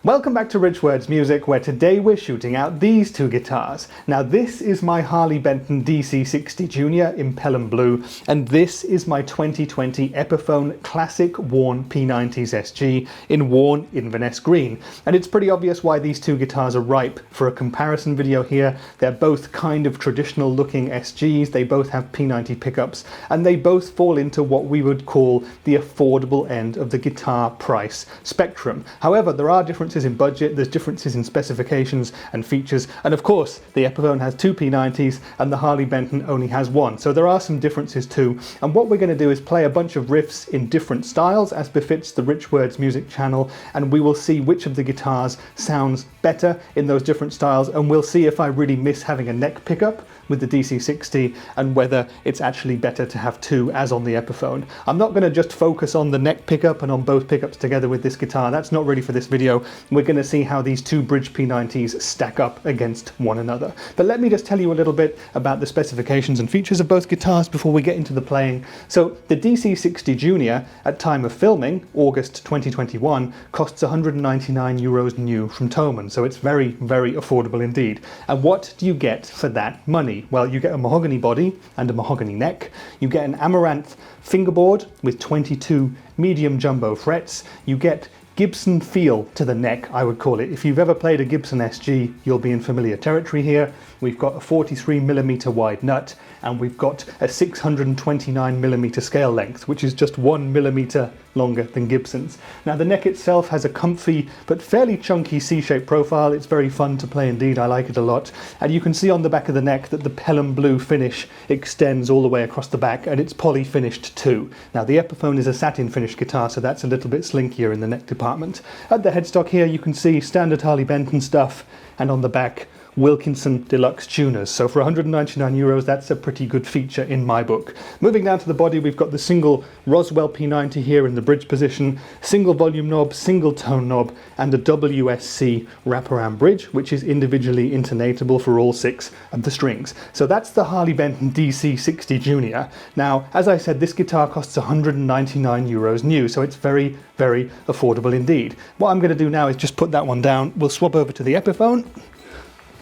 Welcome back to Rich Words Music, where today we're shooting out these two guitars. Now this is my Harley Benton DC-60 Junior in Pelham Blue, and this is my 2020 Epiphone Classic Worn P90s SG in Worn Inverness Green. And it's pretty obvious why these two guitars are ripe for a comparison video here. They're both kind of traditional looking SGs, they both have P90 pickups, and they both fall into what we would call the affordable end of the guitar price spectrum. However, there are differences in budget, there's differences in specifications and features, and of course the Epiphone has two P90s and the Harley Benton only has one, so there are some differences too. And what we're going to do is play a bunch of riffs in different styles as befits the Rich Words Music channel, and we will see which of the guitars sounds better in those different styles, and we'll see if I really miss having a neck pickup with the DC-60 and whether it's actually better to have two as on the Epiphone. I'm not going to just focus on the neck pickup and on both pickups together with this guitar, that's not really for this video. We're going to see how these two bridge P90s stack up against one another. But let me just tell you a little bit about the specifications and features of both guitars before we get into the playing. So the DC-60 Junior at time of filming, August 2021, costs €199 new from Thomann, so it's very, very affordable indeed. And what do you get for that money? Well, you get a mahogany body and a mahogany neck, you get an amaranth fingerboard with 22 medium jumbo frets, you get Gibson feel to the neck, I would call it. If you've ever played a Gibson SG, you'll be in familiar territory here. We've got a 43mm wide nut, and we've got a 629mm scale length, which is just 1mm longer than Gibson's. Now the neck itself has a comfy but fairly chunky C-shaped profile. It's very fun to play indeed, I like it a lot. And you can see on the back of the neck that the Pelham Blue finish extends all the way across the back, and it's poly finished too. Now the Epiphone is a satin finished guitar, so that's a little bit slinkier in the neck department. At the headstock here you can see standard Harley Benton stuff, and on the back Wilkinson Deluxe tuners. So for €199, that's a pretty good feature in my book. Moving down to the body, we've got the single Roswell P90 here in the bridge position, single volume knob, single tone knob, and a WSC wraparound bridge, which is individually intonatable for all 6 of the strings. So that's the Harley Benton DC-60 Junior. Now, as I said, this guitar costs €199 new, so it's very, very affordable indeed. What I'm going to do now is just put that one down. We'll swap over to the Epiphone,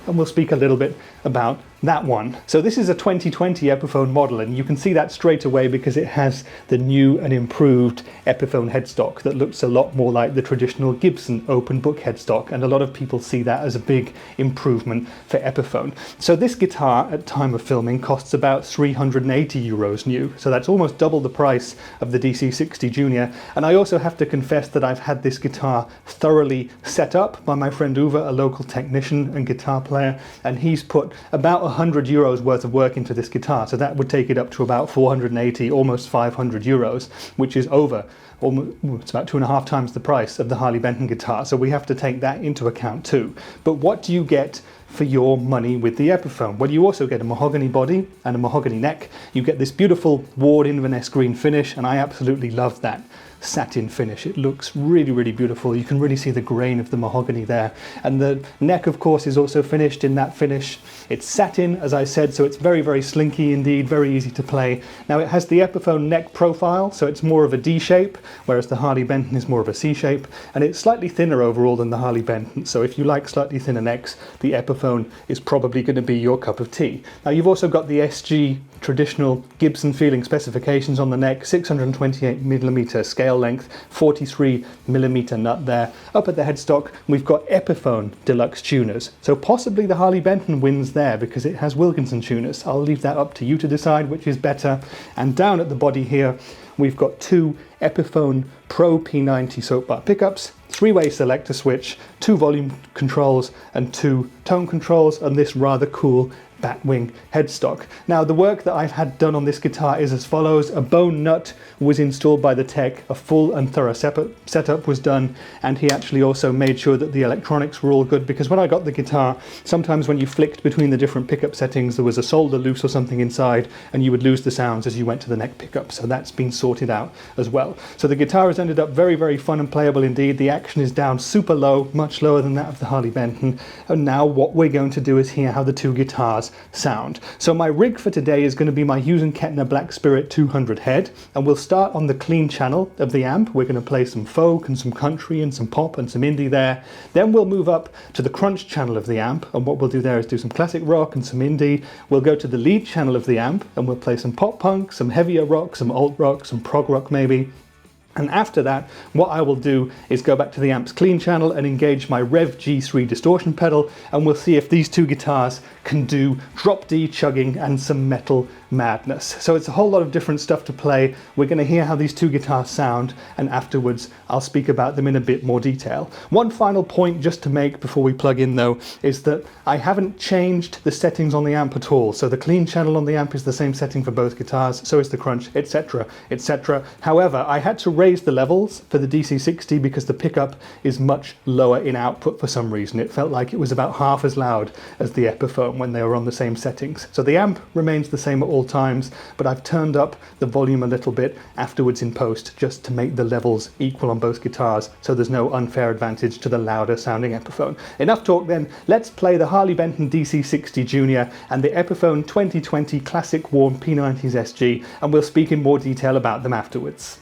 and we'll speak a little bit about that one. So this is a 2020 Epiphone model, and you can see that straight away because it has the new and improved Epiphone headstock that looks a lot more like the traditional Gibson open book headstock, and a lot of people see that as a big improvement for Epiphone. So this guitar at time of filming costs about €380 new, so that's almost double the price of the DC-60 Junior. And I also have to confess that I've had this guitar thoroughly set up by my friend Uwe, a local technician and guitar player, and he's put about €100 worth of work into this guitar, so that would take it up to about 480, almost €500, which is over, it's about 2.5 times the price of the Harley Benton guitar, so we have to take that into account too. But what do you get for your money with the Epiphone? Well, you also get a mahogany body and a mahogany neck. You get this beautiful Worn Inverness Green finish, and I absolutely love that satin finish. It looks really, really beautiful. You can really see the grain of the mahogany there. And the neck, of course, is also finished in that finish. It's satin, as I said, so it's very, very slinky indeed, very easy to play. Now it has the Epiphone neck profile, so it's more of a D shape, whereas the Harley Benton is more of a C shape, and it's slightly thinner overall than the Harley Benton. So if you like slightly thinner necks, the Epiphone is probably going to be your cup of tea. Now you've also got the SG traditional Gibson feeling specifications on the neck, 628mm scale length, 43mm nut there. Up at the headstock we've got Epiphone Deluxe tuners, so possibly the Harley Benton wins there because it has Wilkinson tuners. I'll leave that up to you to decide which is better. And down at the body here we've got 2 Epiphone Pro P90 Soapbar pickups, 3-way selector switch, 2 volume controls and 2 tone controls, and this rather cool batwing headstock. Now the work that I've had done on this guitar is as follows. A bone nut was installed by the tech, a full and thorough setup was done, and he actually also made sure that the electronics were all good, because when I got the guitar, sometimes when you flicked between the different pickup settings there was a solder loose or something inside and you would lose the sounds as you went to the neck pickup, so that's been sorted out as well. So the guitar has ended up very, very fun and playable indeed. The action is down super low, much lower than that of the Harley Benton, and now what we're going to do is hear how the two guitars sound. So my rig for today is going to be my Hughes & Kettner Black Spirit 200 head, and we'll start on the clean channel of the amp. We're going to play some folk and some country and some pop and some indie there. Then we'll move up to the crunch channel of the amp, and what we'll do there is do some classic rock and some indie. We'll go to the lead channel of the amp and we'll play some pop punk, some heavier rock, some alt rock, some prog rock maybe. And after that, what I will do is go back to the amp's clean channel and engage my Rev G3 distortion pedal, and we'll see if these two guitars can do drop D chugging and some metal madness. So it's a whole lot of different stuff to play. We're going to hear how these two guitars sound, and afterwards I'll speak about them in a bit more detail. One final point just to make before we plug in though is that I haven't changed the settings on the amp at all. So the clean channel on the amp is the same setting for both guitars, so is the crunch, etc, etc. However, I had to raise the levels for the DC-60 because the pickup is much lower in output for some reason. It felt like it was about half as loud as the Epiphone when they were on the same settings. So the amp remains the same at all times, but I've turned up the volume a little bit afterwards in post just to make the levels equal on both guitars, so there's no unfair advantage to the louder sounding Epiphone. Enough talk then, let's play the Harley Benton DC-60 Junior and the Epiphone 2020 Classic Worn P90s SG, and we'll speak in more detail about them afterwards.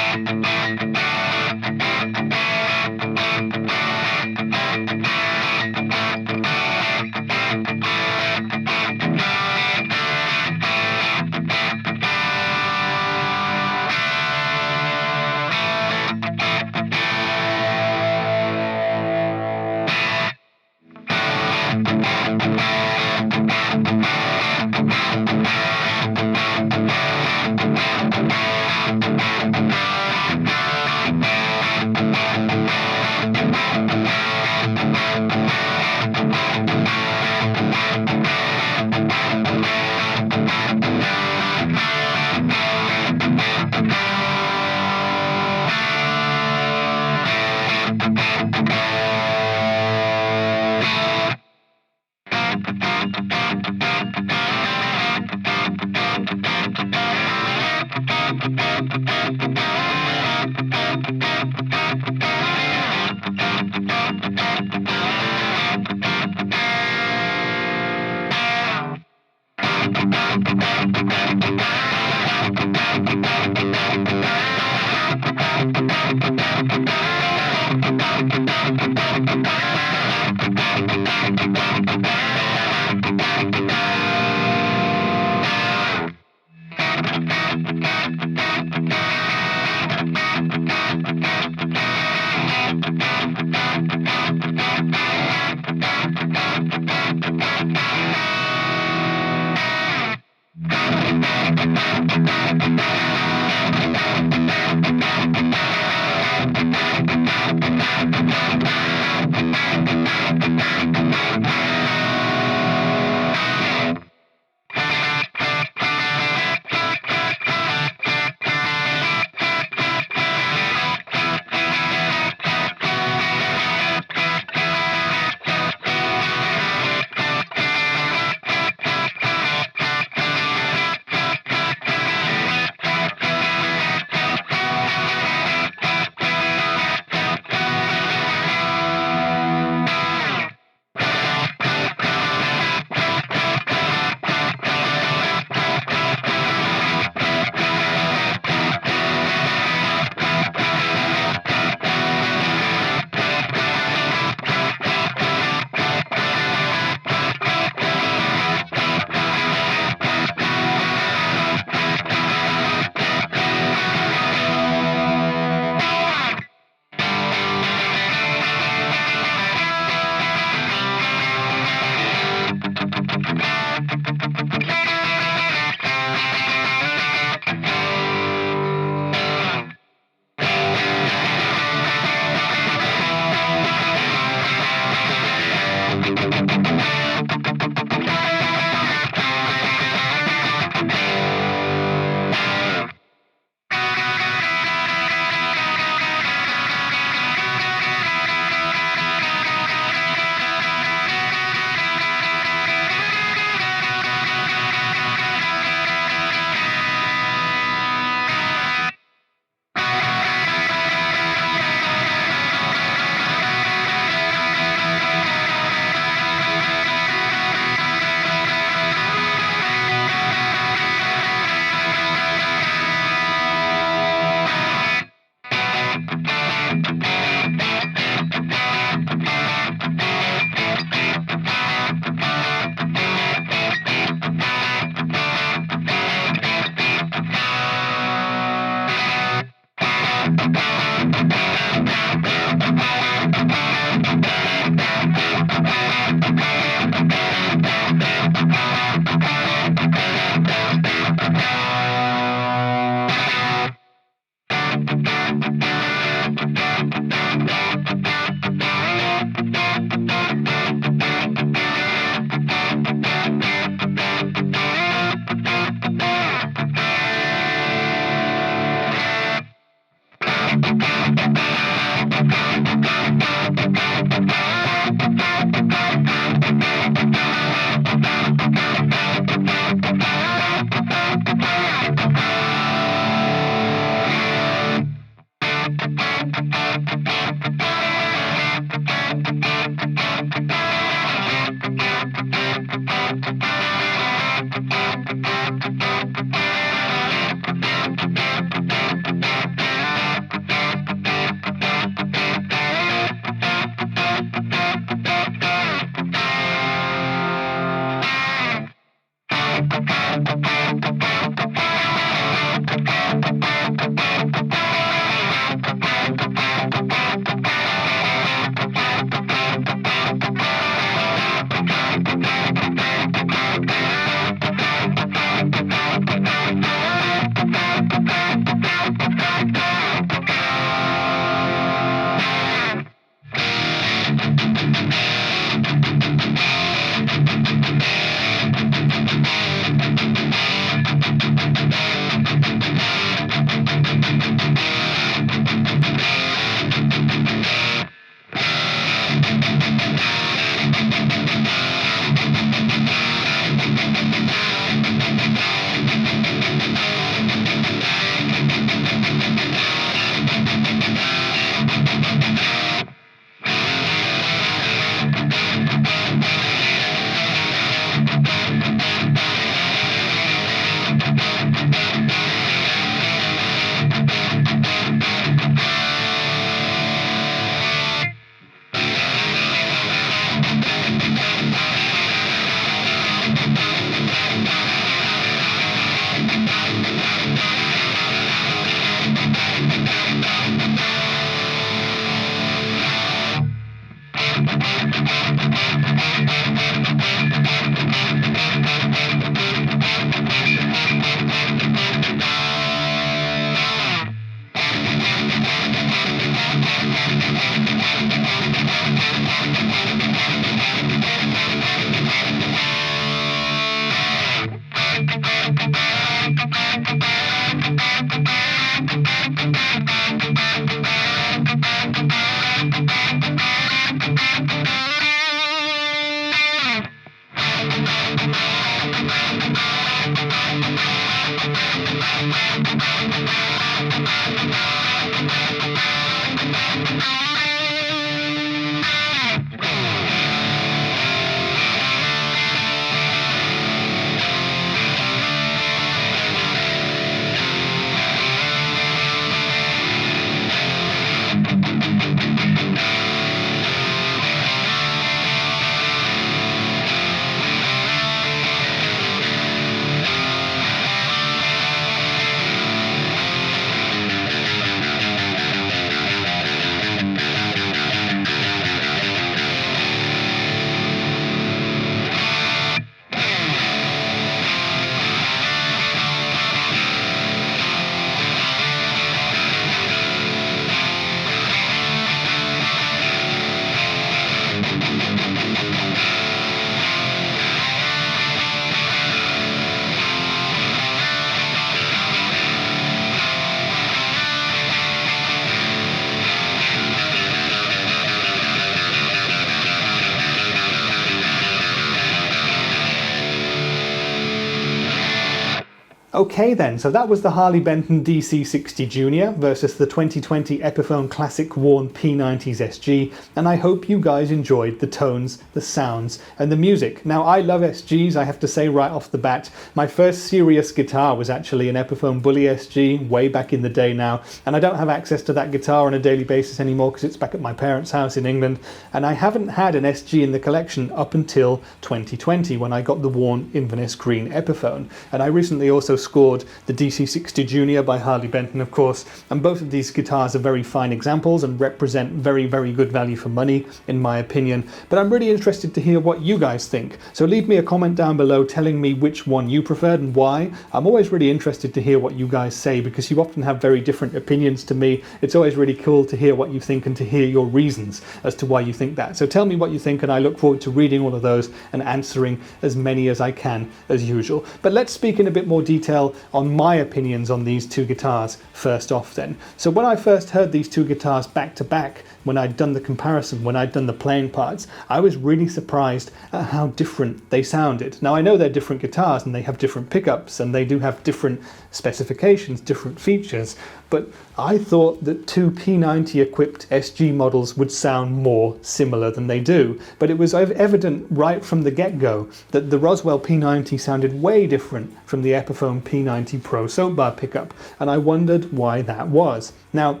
Okay then, so that was the Harley Benton DC-60 Junior versus the 2020 Epiphone Classic Worn P90's SG, and I hope you guys enjoyed the tones, the sounds, and the music. Now, I love SGs, I have to say right off the bat. My first serious guitar was actually an Epiphone Bully SG, way back in the day now, and I don't have access to that guitar on a daily basis anymore because it's back at my parents' house in England, and I haven't had an SG in the collection up until 2020 when I got the Worn Inverness Green Epiphone, and I recently also scored the DC-60 Junior by Harley Benton, of course, and both of these guitars are very fine examples and represent very, very good value for money, in my opinion. But I'm really interested to hear what you guys think. So leave me a comment down below telling me which one you preferred and why. I'm always really interested to hear what you guys say because you often have very different opinions to me. It's always really cool to hear what you think and to hear your reasons as to why you think that. So tell me what you think, and I look forward to reading all of those and answering as many as I can as usual. But let's speak in a bit more detail on my opinions on these two guitars first off then. So when I first heard these two guitars back to back, when I'd done the comparison, when I'd done the playing parts, I was really surprised at how different they sounded. Now I know they're different guitars and they have different pickups and they do have different specifications, different features, but I thought that two P90 equipped SG models would sound more similar than they do. But it was evident right from the get-go that the Roswell P90 sounded way different from the Epiphone P90 Pro Soapbar pickup, and I wondered why that was. Now,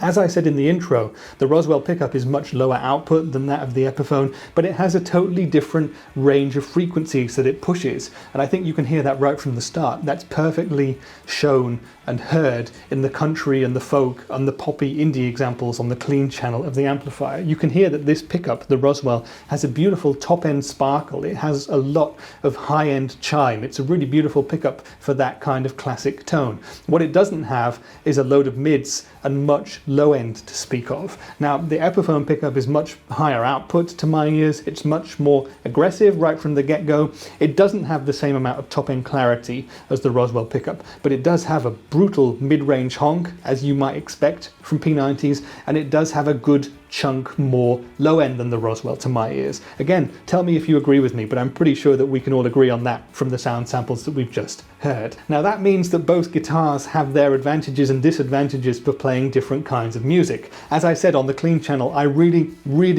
as I said in the intro, the Roswell pickup is much lower output than that of the Epiphone, but it has a totally different range of frequencies that it pushes, and I think you can hear that right from the start. That's perfectly shown and heard in the country and the folk and the poppy indie examples on the clean channel of the amplifier. You can hear that this pickup, the Roswell, has a beautiful top-end sparkle. It has a lot of high-end chime. It's a really beautiful pickup for that kind of classic tone. What it doesn't have is a load of mids and much low end to speak of. Now, the Epiphone pickup is much higher output to my ears. It's much more aggressive right from the get-go. It doesn't have the same amount of top-end clarity as the Roswell pickup, but it does have a brutal mid-range honk, as you might expect from P90s, and it does have a good chunk more low end than the Roswell to my ears. Again, tell me if you agree with me, but I'm pretty sure that we can all agree on that from the sound samples that we've just heard. Now that means that both guitars have their advantages and disadvantages for playing different kinds of music. As I said on the clean channel, I really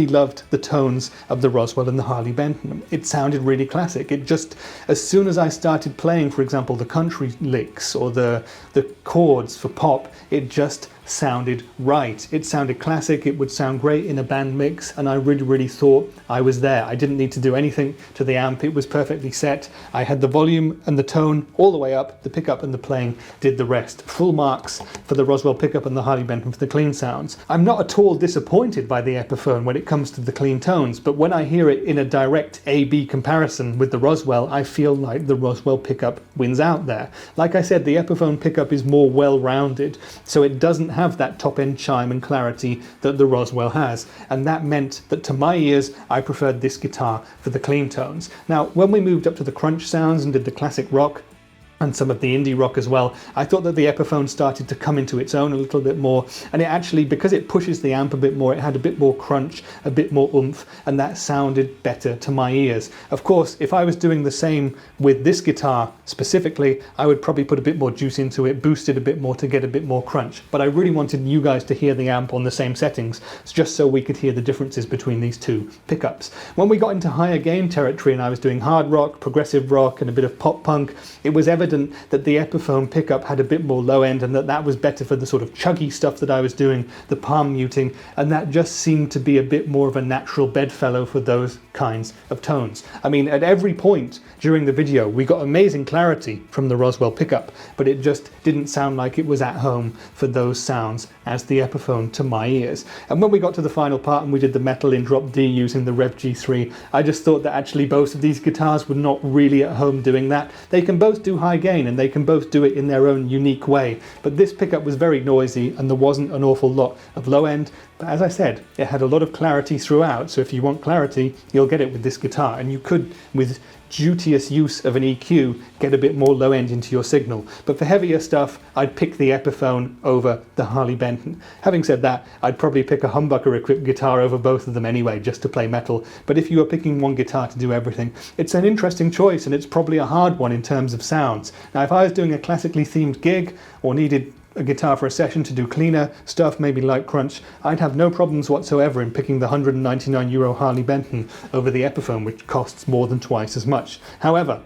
loved the tones of the Roswell and the Harley Benton. It sounded really classic. It just, as soon as I started playing, for example, the country licks or the chords for pop, it just sounded right. It sounded classic, it would sound great in a band mix, and I really thought I was there. I didn't need to do anything to the amp, it was perfectly set. I had the volume and the tone all the way up, the pickup and the playing did the rest. Full marks for the Roswell pickup and the Harley Benton for the clean sounds. I'm not at all disappointed by the Epiphone when it comes to the clean tones, but when I hear it in a direct A-B comparison with the Roswell, I feel like the Roswell pickup wins out there. Like I said, the Epiphone pickup is more well-rounded, so it doesn't have that top-end chime and clarity that the Roswell has, and that meant that to my ears I preferred this guitar for the clean tones. Now when we moved up to the crunch sounds and did the classic rock, and some of the indie rock as well. I thought that the Epiphone started to come into its own a little bit more, and it actually, because it pushes the amp a bit more, it had a bit more crunch, a bit more oomph, and that sounded better to my ears. Of course, if I was doing the same with this guitar specifically, I would probably put a bit more juice into it, boost it a bit more to get a bit more crunch, but I really wanted you guys to hear the amp on the same settings, just so we could hear the differences between these two pickups. When we got into higher gain territory and I was doing hard rock, progressive rock, and a bit of pop punk, it was evident that the Epiphone pickup had a bit more low end, and that was better for the sort of chuggy stuff that I was doing, the palm muting, and that just seemed to be a bit more of a natural bedfellow for those kinds of tones. I mean, at every point during the video we got amazing clarity from the Roswell pickup, but it just didn't sound like it was at home for those sounds as the Epiphone to my ears. And when we got to the final part and we did the metal in drop D using the Rev G3, I just thought that actually both of these guitars were not really at home doing that. They can both do high gain and they can both do it in their own unique way, but this pickup was very noisy and there wasn't an awful lot of low end. But as I said, it had a lot of clarity throughout, so if you want clarity, you'll get it with this guitar, and you could, with judicious use of an EQ, get a bit more low end into your signal. But for heavier stuff, I'd pick the Epiphone over the Harley Benton. Having said that, I'd probably pick a humbucker equipped guitar over both of them anyway, just to play metal. But if you were picking one guitar to do everything, it's an interesting choice, and it's probably a hard one in terms of sounds. Now, if I was doing a classically themed gig, or needed a guitar for a session to do cleaner stuff, maybe light crunch, I'd have no problems whatsoever in picking the €199 Harley Benton over the Epiphone, which costs more than twice as much. However,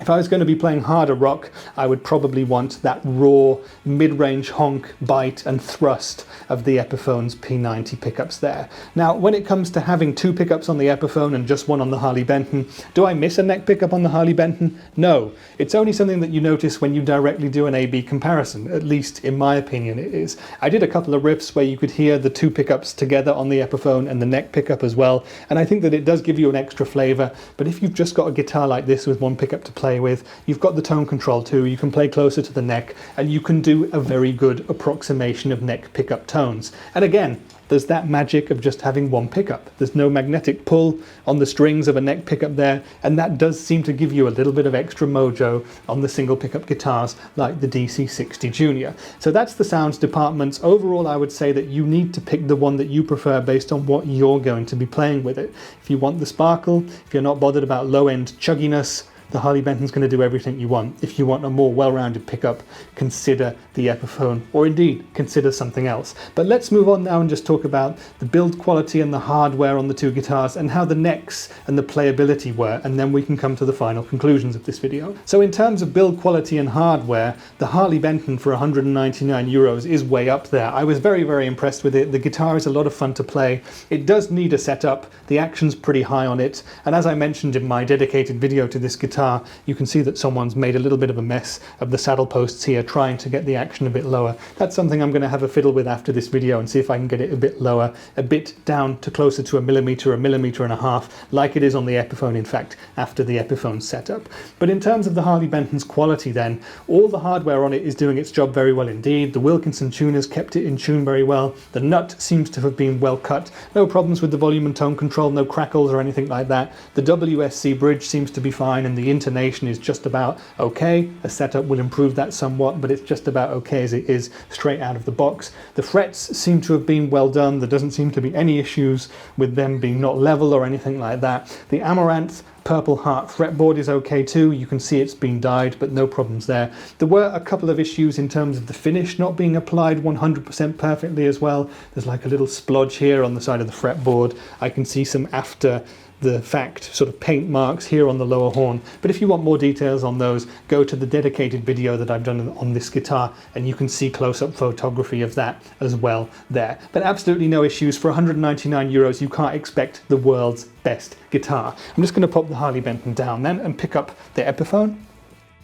if I was going to be playing harder rock, I would probably want that raw, mid-range honk, bite and thrust of the Epiphone's P90 pickups there. Now, when it comes to having two pickups on the Epiphone and just one on the Harley Benton, do I miss a neck pickup on the Harley Benton? No. It's only something that you notice when you directly do an A-B comparison, at least in my opinion it is. I did a couple of riffs where you could hear the two pickups together on the Epiphone and the neck pickup as well, and I think that it does give you an extra flavour, but if you've just got a guitar like this with one pickup to play with, you've got the tone control too, you can play closer to the neck, and you can do a very good approximation of neck pickup tones. And again, there's that magic of just having one pickup. There's no magnetic pull on the strings of a neck pickup there, and that does seem to give you a little bit of extra mojo on the single pickup guitars like the DC-60 Junior. So that's the sounds departments. Overall, I would say that you need to pick the one that you prefer based on what you're going to be playing with it. If you want the sparkle, if you're not bothered about low-end chugginess, the Harley Benton's going to do everything you want. If you want a more well-rounded pickup, consider the Epiphone, or indeed consider something else. But let's move on now and just talk about the build quality and the hardware on the two guitars and how the necks and the playability were, and then we can come to the final conclusions of this video. So in terms of build quality and hardware, the Harley Benton for €199 is way up there. I was very, very impressed with it. The guitar is a lot of fun to play. It does need a setup. The action's pretty high on it, and as I mentioned in my dedicated video to this guitar, you can see that someone's made a little bit of a mess of the saddle posts here, trying to get the action a bit lower. That's something I'm going to have a fiddle with after this video and see if I can get it a bit lower, a bit down to closer to a millimetre and a half, like it is on the Epiphone, in fact, after the Epiphone setup. But in terms of the Harley Benton's quality then, all the hardware on it is doing its job very well indeed. The Wilkinson tuners kept it in tune very well. The nut seems to have been well cut. No problems with the volume and tone control, no crackles or anything like that. The WSC bridge seems to be fine, and the intonation is just about okay. A setup will improve that somewhat, but it's just about okay as it is straight out of the box. The frets seem to have been well done. There doesn't seem to be any issues with them being not level or anything like that. The Amaranth Purple Heart fretboard is okay too. You can see it's been dyed, but no problems there. There were a couple of issues in terms of the finish not being applied 100% perfectly as well. There's like a little splodge here on the side of the fretboard. I can see some after the fact sort of paint marks here on the lower horn, but if you want more details on those, go to the dedicated video that I've done on this guitar and you can see close-up photography of that as well there. But absolutely no issues. For €199 you can't expect the world's best guitar. I'm just going to pop the Harley Benton down then and pick up the Epiphone.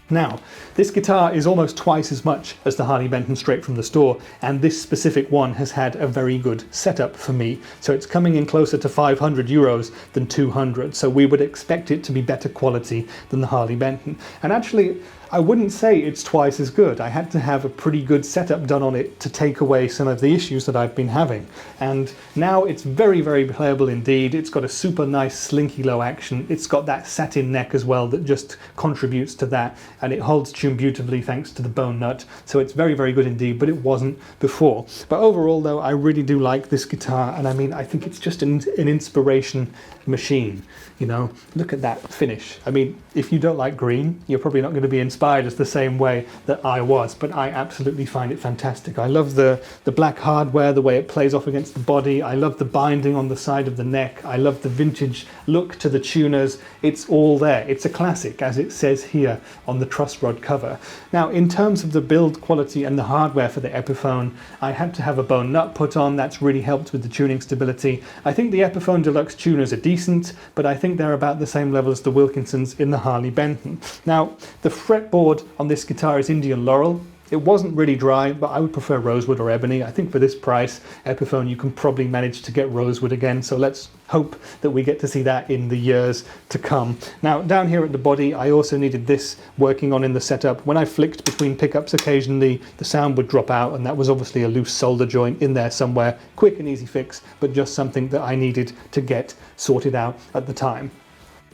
Now, this guitar is almost twice as much as the Harley Benton straight from the store, and this specific one has had a very good setup for me. So it's coming in closer to €500 than 200, so we would expect it to be better quality than the Harley Benton. And actually, I wouldn't say it's twice as good. I had to have a pretty good setup done on it to take away some of the issues that I've been having. And now it's very, very playable indeed. It's got a super nice slinky low action. It's got that satin neck as well that just contributes to that and it holds tune beautifully thanks to the bone nut, so it's very, very good indeed, but it wasn't before. But overall though, I really do like this guitar, and I mean, I think it's just an inspiration machine. You know, look at that finish. I mean, if you don't like green, you're probably not going to be inspired as the same way that I was, but I absolutely find it fantastic. I love the black hardware, the way it plays off against the body. I love the binding on the side of the neck. I love the vintage look to the tuners. It's all there. It's a classic, as it says here on the truss rod cover. Now, in terms of the build quality and the hardware for the Epiphone, I had to have a bone nut put on. That's really helped with the tuning stability. I think the Epiphone Deluxe tuners are decent, but I think they're about the same level as the Wilkinsons in the Harley Benton. Now, the fretboard on this guitar is Indian Laurel. It wasn't really dry, but I would prefer rosewood or ebony. I think for this price, Epiphone, you can probably manage to get rosewood again, so let's hope that we get to see that in the years to come. Now, down here at the body, I also needed this working on in the setup. When I flicked between pickups occasionally, the sound would drop out, and that was obviously a loose solder joint in there somewhere. Quick and easy fix, but just something that I needed to get sorted out at the time.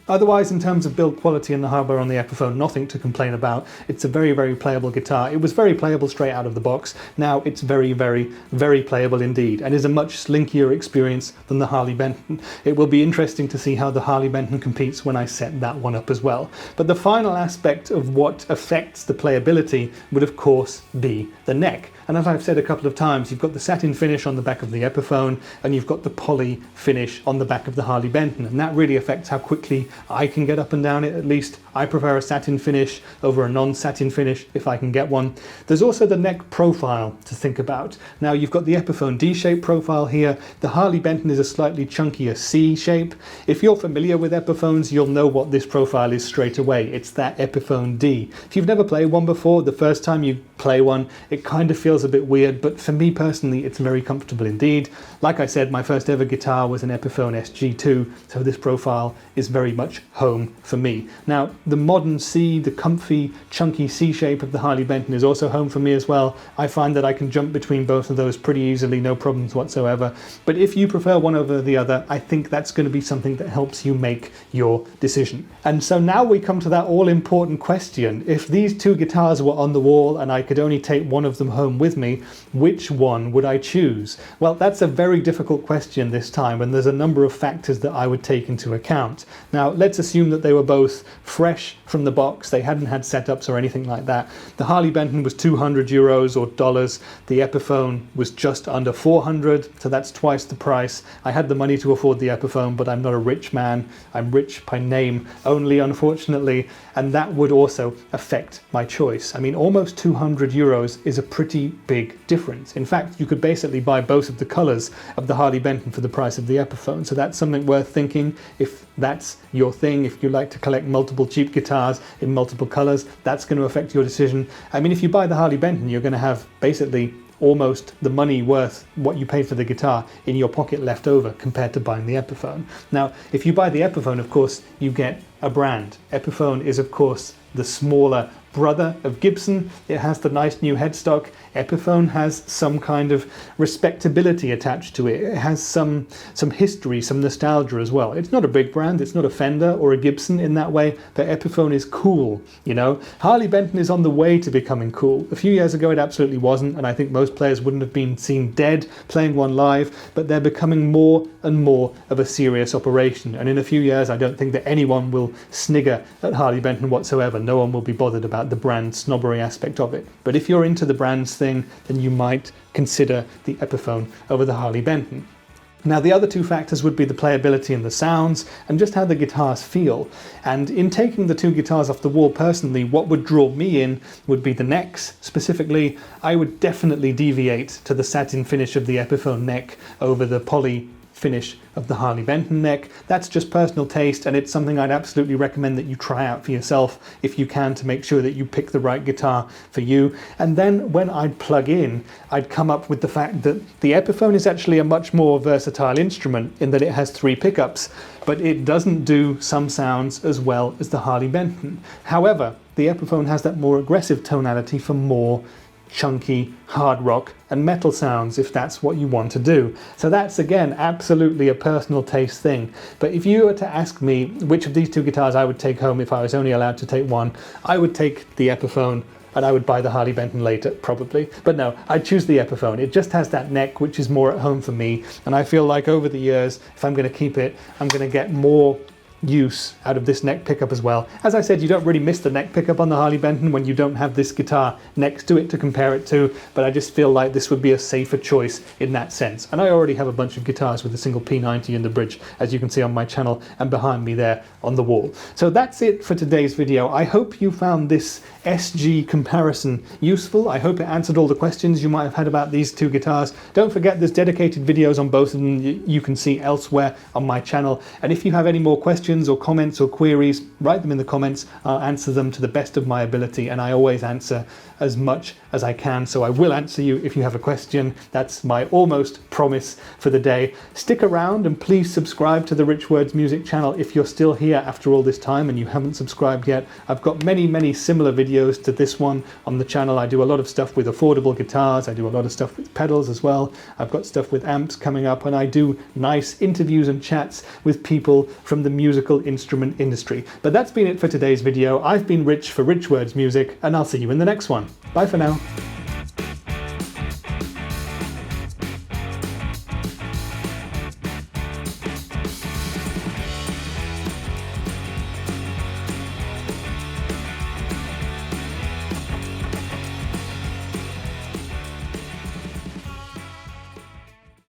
Otherwise, in terms of build quality and the hardware on the Epiphone, nothing to complain about. It's a very, very playable guitar. It was very playable straight out of the box. Now it's very, very, very playable indeed, and is a much slinkier experience than the Harley Benton. It will be interesting to see how the Harley Benton competes when I set that one up as well. But the final aspect of what affects the playability would of course be the neck. And as I've said a couple of times, you've got the satin finish on the back of the Epiphone, and you've got the poly finish on the back of the Harley Benton, and that really affects how quickly I can get up and down it. At least I prefer a satin finish over a non-satin finish if I can get one. There's also the neck profile to think about. Now, you've got the Epiphone D-shape profile here. The Harley Benton is a slightly chunkier C shape. If you're familiar with Epiphones, you'll know what this profile is straight away. It's that Epiphone D. If you've never played one before, the first time you play one, it kind of feels a bit weird, but for me personally, it's very comfortable indeed. Like I said, my first ever guitar was an Epiphone SG too, so this profile is very much home for me. Now, the modern C, the comfy, chunky C shape of the Harley Benton is also home for me as well. I find that I can jump between both of those pretty easily, no problems whatsoever. But if you prefer one over the other, I think that's going to be something that helps you make your decision. And so now we come to that all-important question. If these two guitars were on the wall and I could only take one of them home with me, which one would I choose? Well, that's a very difficult question this time, and there's a number of factors that I would take into account. Now, let's assume that they were both fresh from the box. They hadn't had setups or anything like that. The Harley Benton was €200 or dollars. The Epiphone was just under 400, so that's twice the price. I had the money to afford the Epiphone, but I'm not a rich man. I'm rich by name only, unfortunately, and that would also affect my choice. I mean, almost €200 is a pretty big difference. In fact, you could basically buy both of the colours of the Harley Benton for the price of the Epiphone, so that's something worth thinking. If that's your thing, if you like to collect multiple cheap guitars in multiple colours, that's going to affect your decision. I mean, if you buy the Harley Benton, you're going to have basically almost the money worth what you paid for the guitar in your pocket left over compared to buying the Epiphone. Now, if you buy the Epiphone, of course, you get a brand. Epiphone is, of course, the smaller brother of Gibson. It has the nice new headstock. Epiphone has some kind of respectability attached to it. It has some history, some nostalgia as well. It's not a big brand, it's not a Fender or a Gibson in that way, but Epiphone is cool, you know? Harley Benton is on the way to becoming cool. A few years ago it absolutely wasn't, and I think most players wouldn't have been seen dead playing one live, but they're becoming more and more of a serious operation, and in a few years I don't think that anyone will snigger at Harley Benton whatsoever. No one will be bothered about the brand snobbery aspect of it. But if you're into the brands thing, then you might consider the Epiphone over the Harley Benton. Now, the other two factors would be the playability and the sounds, and just how the guitars feel. And in taking the two guitars off the wall personally, what would draw me in would be the necks. Specifically, I would definitely deviate to the satin finish of the Epiphone neck over the poly finish of the Harley Benton neck. That's just personal taste, and it's something I'd absolutely recommend that you try out for yourself if you can, to make sure that you pick the right guitar for you. And then when I'd plug in, I'd come up with the fact that the Epiphone is actually a much more versatile instrument in that it has 3 pickups, but it doesn't do some sounds as well as the Harley Benton. However, the Epiphone has that more aggressive tonality for more chunky, hard rock and metal sounds if that's what you want to do. So that's again absolutely a personal taste thing. But if you were to ask me which of these two guitars I would take home if I was only allowed to take one, I would take the Epiphone, and I would buy the Harley Benton later, probably. But no, I'd choose the Epiphone. It just has that neck which is more at home for me, and I feel like over the years, if I'm going to keep it, I'm going to get more use out of this neck pickup as well. As I said, you don't really miss the neck pickup on the Harley Benton when you don't have this guitar next to it to compare it to, but I just feel like this would be a safer choice in that sense. And I already have a bunch of guitars with a single P90 in the bridge, as you can see on my channel and behind me there on the wall. So that's it for today's video. I hope you found this SG comparison useful. I hope it answered all the questions you might have had about these two guitars. Don't forget there's dedicated videos on both of them you can see elsewhere on my channel. And if you have any more questions or comments or queries, write them in the comments. I'll answer them to the best of my ability, and I always answer as much as I can, so I will answer you if you have a question. That's my almost promise for the day. Stick around and please subscribe to the Rich Words Music channel if you're still here after all this time and you haven't subscribed yet. I've got many similar videos to this one on the channel. I do a lot of stuff with affordable guitars, I do a lot of stuff with pedals as well. I've got stuff with amps coming up, and I do nice interviews and chats with people from the musical instrument industry. But that's been it for today's video. I've been Rich for Rich Words Music, and I'll see you in the next one. Bye for now.